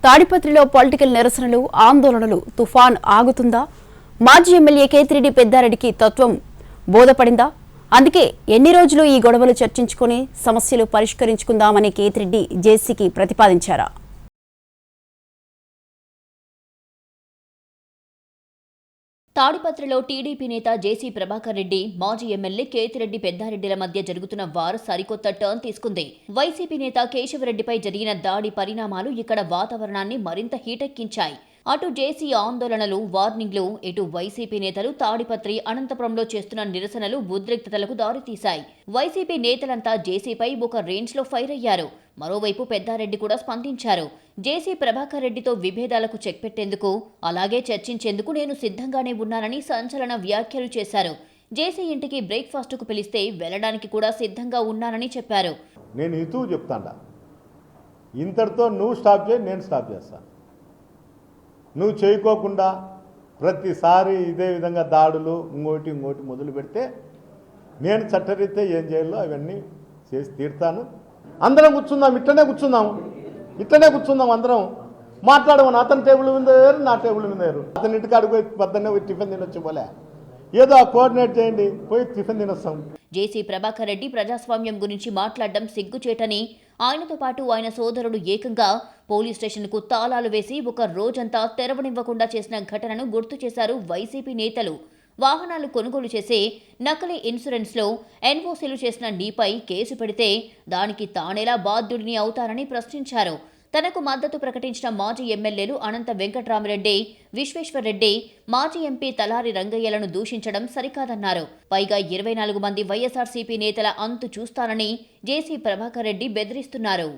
తాడిపత్రిలో పొలిటికల్ నిరసనలు ఆందోళనలు తుఫాన్ ఆగుతుందా? మాజీ ఎమ్మెల్యే కేతిరెడ్డి పెద్దారెడ్డికి తత్వం బోధపడిందా? అందుకే ఎన్ని రోజులు ఈ గొడవలు చర్చించుకొని సమస్యలు పరిష్కరించుకుందామని కేతిరెడ్డి జేసీకి ప్రతిపాదించారా? తాడిపత్రిలో టీడీపీ నేత జేసీ ప్రభాకర్ రెడ్డి, మాజీ ఎమ్మెల్యే కేతిరెడ్డి పెద్దారెడ్డిల మధ్య జరుగుతున్న వారు సరికొత్త టర్న్ తీసుకుంది. వైసీపీ నేత కేశవరెడ్డిపై జరిగిన దాడి పరిణామాలు ఇక్కడ వాతావరణాన్ని మరింత హీటెక్కించాయి. అటు జేసీ ఆందోళనలు, వార్నింగ్లు, ఇటు వైసీపీ నేతలు తాడిపత్రి, అనంతపురంలో చేస్తున్న నిరసనలు ఉద్రిక్తతలకు దారితీశాయి. వైసీపీ నేతలంతా జేసీపై ఒక రేంజ్లో ఫైర్ అయ్యారు. మరోవైపు పెద్దారెడ్డి కూడా స్పందించారు. జేసీ ప్రభాకర్ రెడ్డితో విభేదాలకు చెక్ పెట్టేందుకు, అలాగే చర్చించేందుకు నేను సిద్ధంగానే ఉన్నానని సంచలన వ్యాఖ్యలు చేశారు. జేసీ ఇంటికి బ్రేక్ఫాస్ట్కు పిలిస్తే వెళ్లడానికి కూడా సిద్ధంగా ఉన్నానని చెప్పారు. నేను ఇతూ చెప్తాండా, ఇంతటితో నువ్వు స్టాప్ చేయి, నేను స్టాప్ చేస్తాను. నువ్వు చేయకోకుండా ప్రతిసారి ఇదే విధంగా దాడులు ఇంకోటి మొదలు పెడితే నేను చట్టరీత్యా ఏం చేయాలో అవన్నీ చేసి తీరుతాను. అందరం కూర్చుందాం, ఇట్లనే కూర్చుందాం అందరం మాట్లాడమని. అతని టేబుల్ మీద వేరు, నా టేబుల్ మీద వేరు. అతని ఇంటికాడికి పోయి పొద్దున్నే పోయి టిఫిన్ తినొచ్చు పోలే, ఏదో ఆ కోఆర్డినేట్ చేయండి, పోయి టిఫిన్ తినొస్తాం. జేసీ ప్రభాకర్ రెడ్డి ప్రజాస్వామ్యం గురించి మాట్లాడడం సిగ్గుచేటని, ఆయనతో పాటు ఆయన సోదరుడు ఏకంగా పోలీస్ స్టేషన్కు తాళాలు వేసి ఒక రోజంతా తెరవనివ్వకుండా చేసిన ఘటనను గుర్తు చేశారు వైసీపీ నేతలు. వాహనాలు కొనుగోలు చేసే నకిలీ ఇన్సూరెన్స్లో ఎన్ఓసీలు చేసిన నీపై కేసు పెడితే దానికి తానేలా బాధ్యుడిని అవుతారని ప్రశ్నించారు. తనకు మద్దతు ప్రకటించిన మాజీ ఎమ్మెల్యేలు అనంత వెంకట్రామరెడ్డి, విశ్వేశ్వర్రెడ్డి, మాజీ ఎంపీ తలారి రంగయ్యలను దూషించడం సరికాదన్నారు. పైగా 24 మంది వైఎస్ఆర్సీపీ నేతల అంతు చూస్తానని జేసీ ప్రభాకర్ రెడ్డి బెదిరిస్తున్నారు.